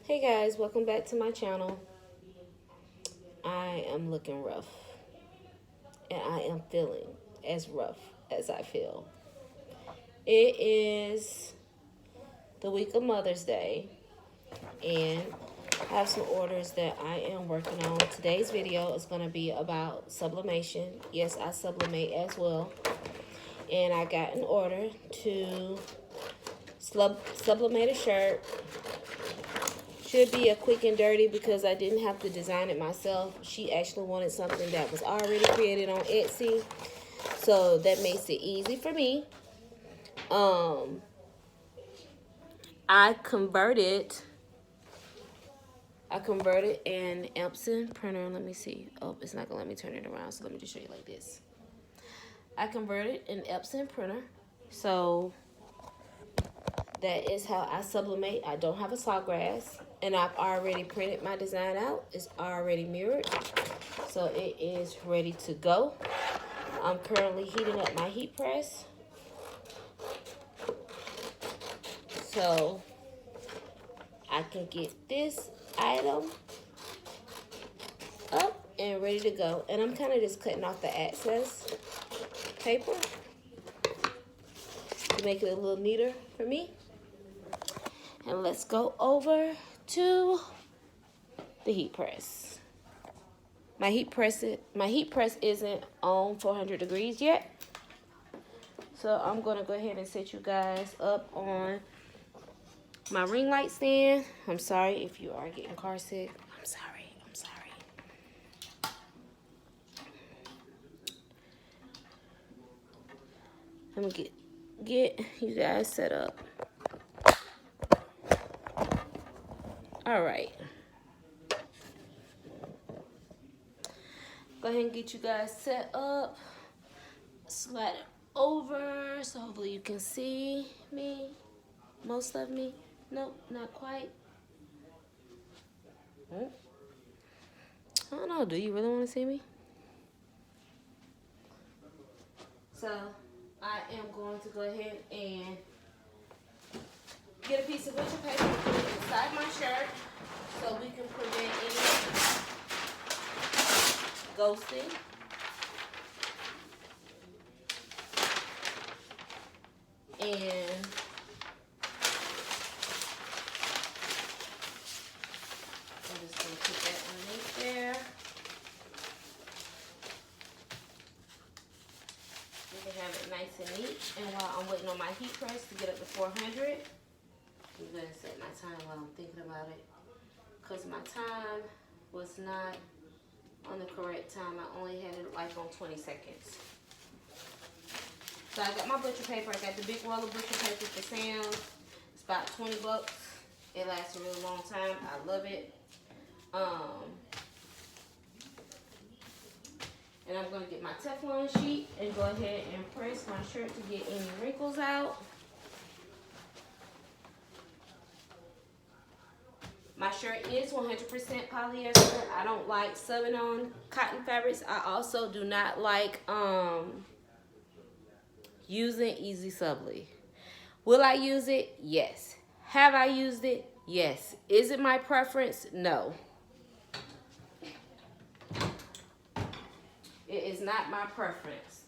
Hey guys, welcome back to my channel. I am looking rough, and I am feeling as rough as I feel. It is the week of Mother's Day, and I have some orders that I am working on. Today's video is going to be about sublimation. Yes, I sublimate as well, and I got an order to sublimate a shirt. Should be a quick and dirty because I didn't have to design it myself. She actually wanted something that was already created on Etsy, so that makes it easy for me. I converted an Epson printer. Let me see. Oh, it's not gonna let me turn it around, so let me just show you like this. I converted an Epson printer, so that is how I sublimate. I don't have a sawgrass, and I've already printed my design out. It's already mirrored, so it is ready to go. I'm currently heating up my heat press, so I can get this item up and ready to go. And I'm kind of just cutting off the excess paper to make it a little neater for me. And let's go over to the heat press. My heat press isn't on 400 degrees yet, so I'm gonna go ahead and set you guys up on my ring light stand. I'm sorry if you are getting car sick. I'm sorry. I'm gonna get you guys set up. All right. Go ahead and get you guys set up. Slide it over so hopefully you can see me. Most of me. Nope, not quite. I don't know. Do you really want to see me? So I am going to go ahead and get a piece of butcher paper and put it inside my shirt so we can prevent any ghosting. And I'm just going to put that underneath there. We can have it nice and neat. And while I'm waiting on my heat press to get up to 400, I'm going to set my time while I'm thinking about it. Because my time was not on the correct time. I only had it like on 20 seconds. So I got my butcher paper. I got the big roll of butcher paper for Sam's. It's about 20 bucks. It lasts a really long time. I love it. And I'm going to get my Teflon sheet and go ahead and press my shirt to get any wrinkles out. My shirt is 100% polyester. I don't like subbing on cotton fabrics. I also do not like using Easy Subli. Will I use it? Yes. Have I used it? Yes. Is it my preference? No. It is not my preference.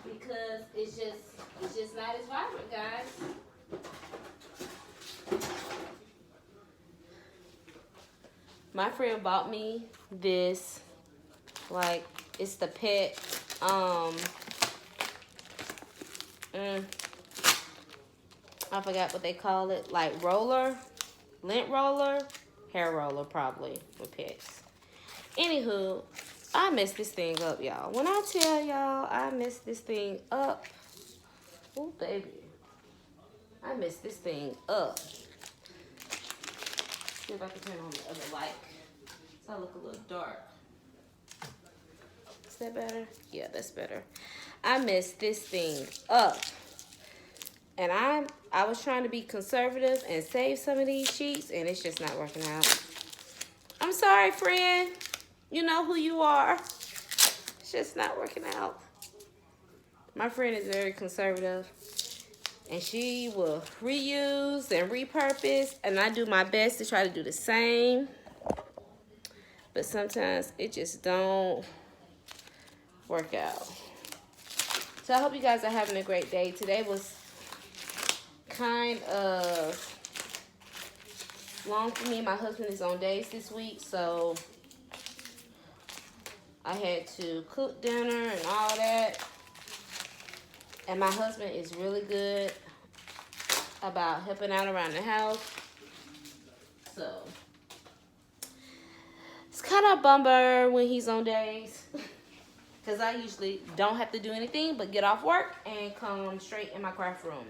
Because it's just not as vibrant, guys. My friend bought me this, like, it's the pet, I forgot what they call it, like roller, lint roller, hair roller probably for pets. Anywho, I messed this thing up, y'all. When I tell y'all I messed this thing up, oh baby, I messed this thing up. See if I can turn on the other light so I look a little dark. Is that better? Yeah, that's better. I messed this thing up. And I was trying to be conservative and save some of these sheets, and it's just not working out. I'm sorry, friend. You know who you are. It's just not working out. My friend is very conservative, And she will reuse and repurpose. And I do my best to try to do the same. But sometimes it just don't work out. So I hope you guys are having a great day. Today was kind of long for me. My husband is on days this week, so I had to cook dinner and all that. And my husband is really good about helping out around the house. So it's kind of a bummer when he's on days. Because I usually don't have to do anything but get off work and come straight in my craft room.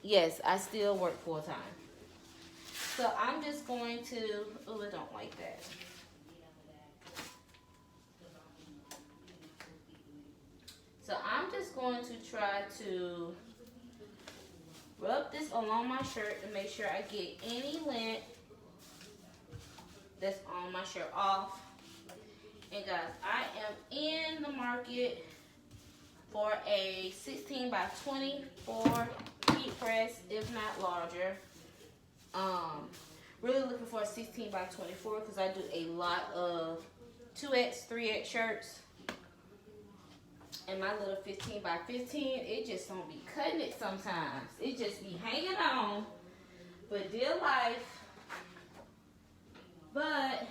Yes, I still work full time. So I'm just going to, oh, I don't like that. So I'm just going to try to rub this along my shirt to make sure I get any lint that's on my shirt off. And guys, I am in the market for a 16 by 24 heat press, if not larger. Really looking for a 16 by 24 because I do a lot of 2X, 3X shirts. And my little 15 by 15, it just don't be cutting it sometimes. It just be hanging on for dear life. But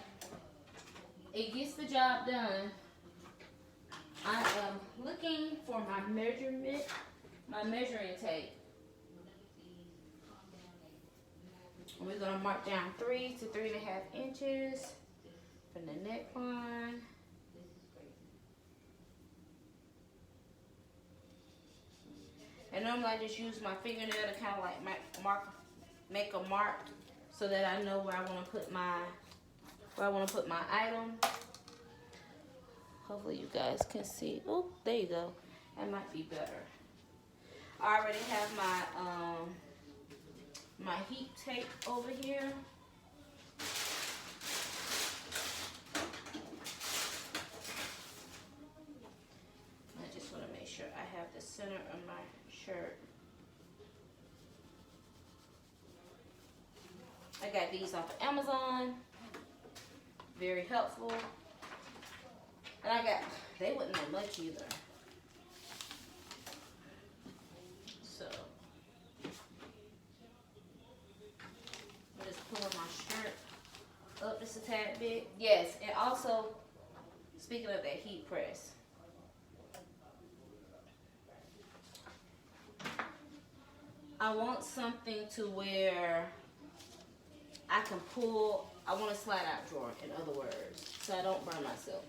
it gets the job done. I am looking for my measuring tape. We're going to mark down 3 to 3.5 inches from the neckline. And normally I just use my fingernail to kind of like make a mark so that I know where I want to put my item. Hopefully you guys can see. Oh, there you go. That might be better. I already have my my heat tape over here. I just want to make sure I have the center of my shirt. I got these off of Amazon. Very helpful. And they wouldn't know much either. So, I'm just pulling my shirt up just a tad bit. Yes, and also, speaking of that heat press, I want something to where I can pull, I want a slide out drawer, in other words, so I don't burn myself.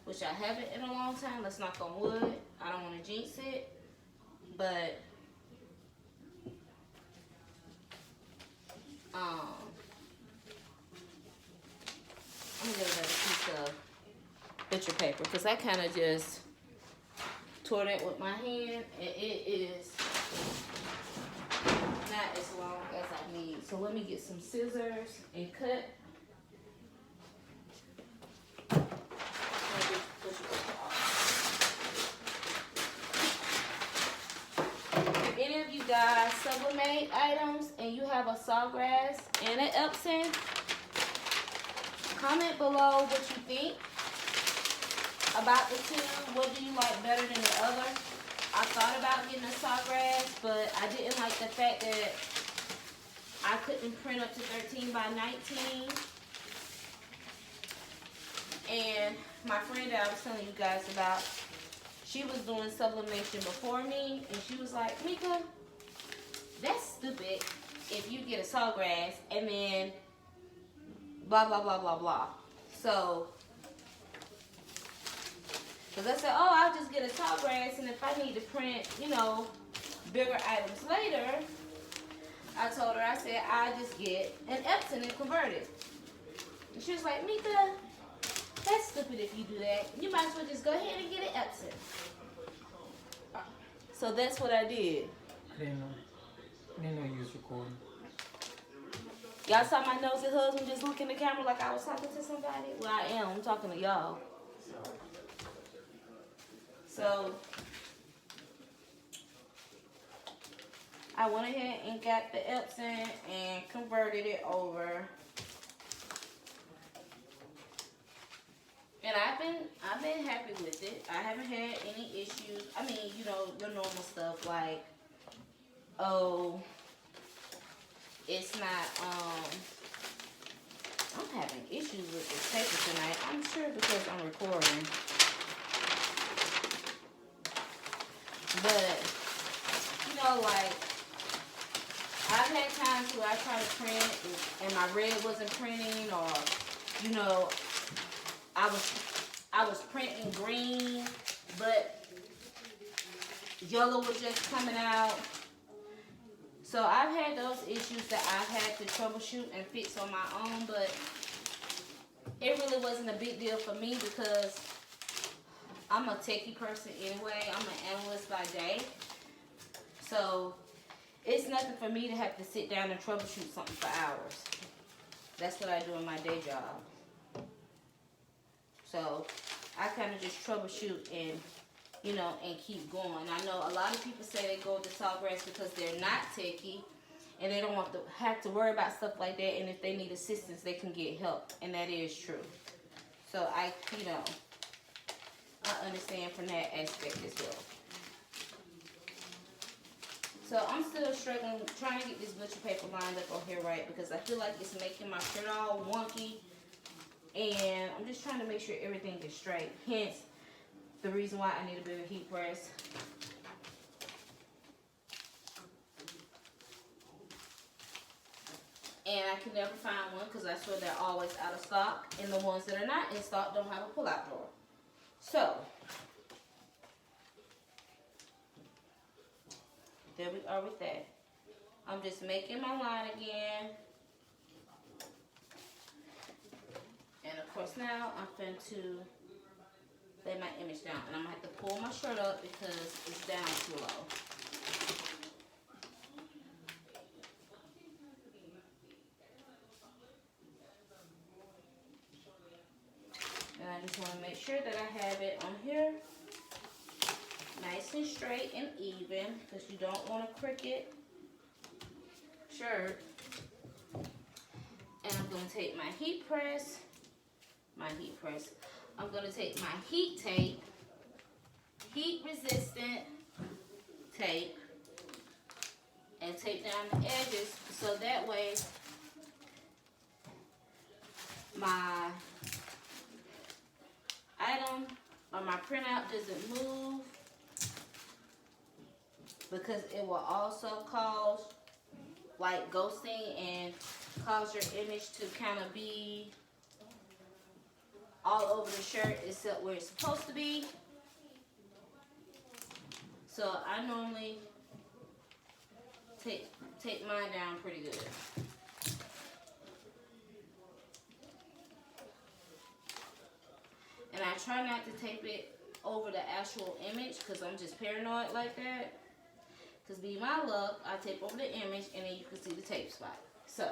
Which I haven't in a long time. Let's knock on wood. I don't want to jinx it. But I'm going to get another piece of butcher paper because I kind of just tore that with my hand and it is not as long as I need. So let me get some scissors and cut. If any of you guys sublimate items and you have a sawgrass and an Epson, comment below what you think about the two. What do you like better than the other? I thought about getting a sawgrass, but I didn't like the fact that I couldn't print up to 13 by 19. And my friend that I was telling you guys about, she was doing sublimation before me, and she was like, Mika, that's stupid if you get a sawgrass and then blah, blah, blah, blah, blah. So, because I said, oh, I'll just get a sawgrass, and if I need to print, you know, bigger items later, I told her, I said, I'll just get an Epson and convert it. And she was like, Mika, that's stupid if you do that. You might as well just go ahead and get an Epson. So that's what I did. I didn't know you was recording. Y'all saw my nosy husband just look in the camera like I was talking to somebody? Well, I am. I'm talking to y'all. So, I went ahead and got the Epson and converted it over. And I've been happy with it. I haven't had any issues. I mean, you know, your normal stuff like, oh, it's not, I'm having issues with this paper tonight. I'm sure because I'm recording. But, you know, like, I've had times where I try to print and my red wasn't printing, or, you know, I was printing green, but yellow was just coming out. So I've had those issues that I've had to troubleshoot and fix on my own, but it really wasn't a big deal for me because I'm a techie person anyway. I'm an analyst by day. So it's nothing for me to have to sit down and troubleshoot something for hours. That's what I do in my day job. So I kind of just troubleshoot and, you know, and keep going. I know a lot of people say they go to Sawgrass because they're not techie and they don't want to have to worry about stuff like that. And if they need assistance, they can get help. And that is true. So I, you know, I understand from that aspect as well. So I'm still struggling, trying to get this butcher paper lined up on here right because I feel like it's making my shirt all wonky. And I'm just trying to make sure everything is straight. Hence, the reason why I need a bigger heat press. And I can never find one because I swear they're always out of stock. And the ones that are not in stock don't have a pull-out drawer. So, there we are with that. I'm just making my line again. And of course now I'm going to lay my image down. And I'm going to have to pull my shirt up because it's down too low. And I just want to make sure that I have it on here nice and straight and even because you don't want a crooked shirt. And I'm going to take my heat press. I'm going to take my heat tape, heat resistant tape, and tape down the edges so that way my item or my printout doesn't move, because it will also cause like ghosting and cause your image to kind of be all over the shirt except where it's supposed to be. So I normally take mine down pretty good. And I try not to tape it over the actual image because I'm just paranoid like that. Because be my luck, I tape over the image and then you can see the tape spot. So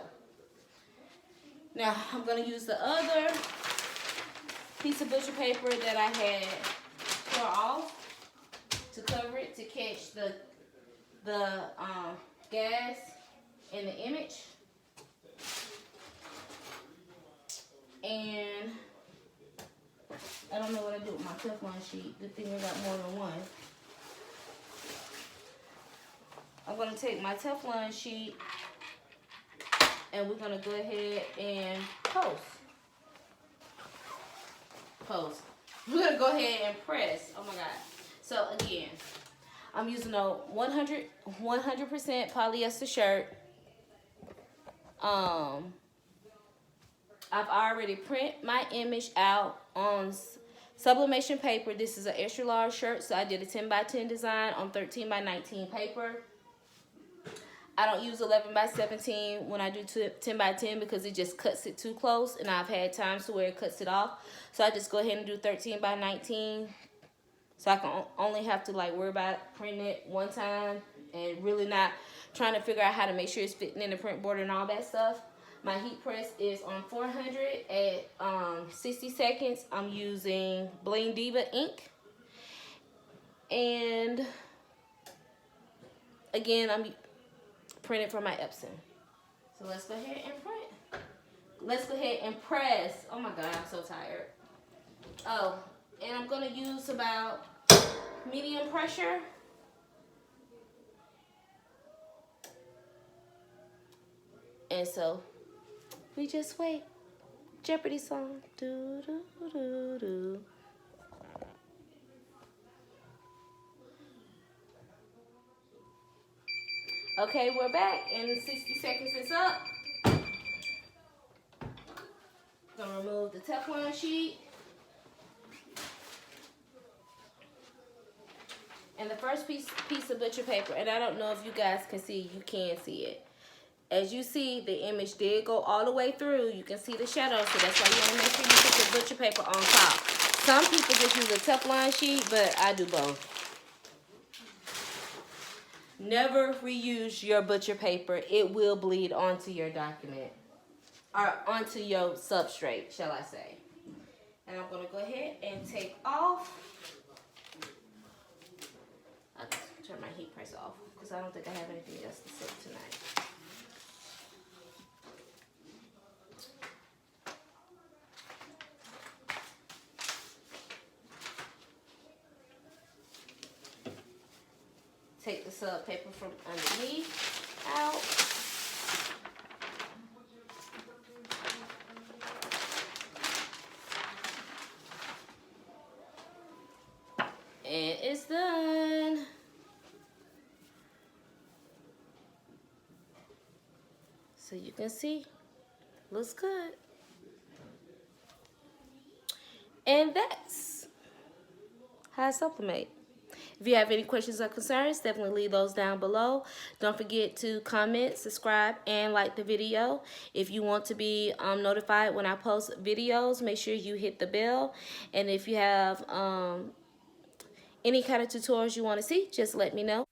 now I'm going to use the other piece of butcher paper that I had tore off to cover it to catch the gas in the image. And I don't know what I do with my Teflon sheet. Good thing I got more than one. I'm going to take my Teflon sheet and we're going to go ahead and post. We're going to go ahead and press. Oh my God. So again, I'm using a 100% polyester shirt. I've already printed my image out on sublimation paper. This is an extra large shirt, so I did a 10 by 10 design on 13 by 19 paper. I don't use 11 by 17 when I do 10 by 10 because it just cuts it too close, and I've had times to where it cuts it off. So I just go ahead and do 13 by 19, so I can only have to like worry about printing it one time and really not trying to figure out how to make sure it's fitting in the print border and all that stuff. My heat press is on 400 at 60 seconds. I'm using Bling Diva ink. And again, printed from my Epson. So let's go ahead and print. Let's go ahead and press. Oh my God, I'm so tired. Oh, and I'm gonna use about medium pressure. And so we just wait. Jeopardy song. Do, do, do, do. Okay, we're back, and 60 seconds is up. Gonna remove the Teflon sheet. And the first piece of butcher paper, and I don't know if you guys can see, you can see it. As you see, the image did go all the way through. You can see the shadow, so that's why you want to make sure you put the butcher paper on top. Some people just use a Teflon sheet, but I do both. Never reuse your butcher paper. It will bleed onto your document. Or onto your substrate, shall I say. And I'm going to go ahead and take off. I'll turn my heat press off because I don't think I have anything else to set tonight. Take the sub paper from underneath out. And it's done. So you can see, looks good. And that's how I sublimate. If you have any questions or concerns, definitely leave those down below. Don't forget to comment, subscribe, and like the video. If you want to be notified when I post videos, make sure you hit the bell. And if you have any kind of tutorials you want to see, just let me know.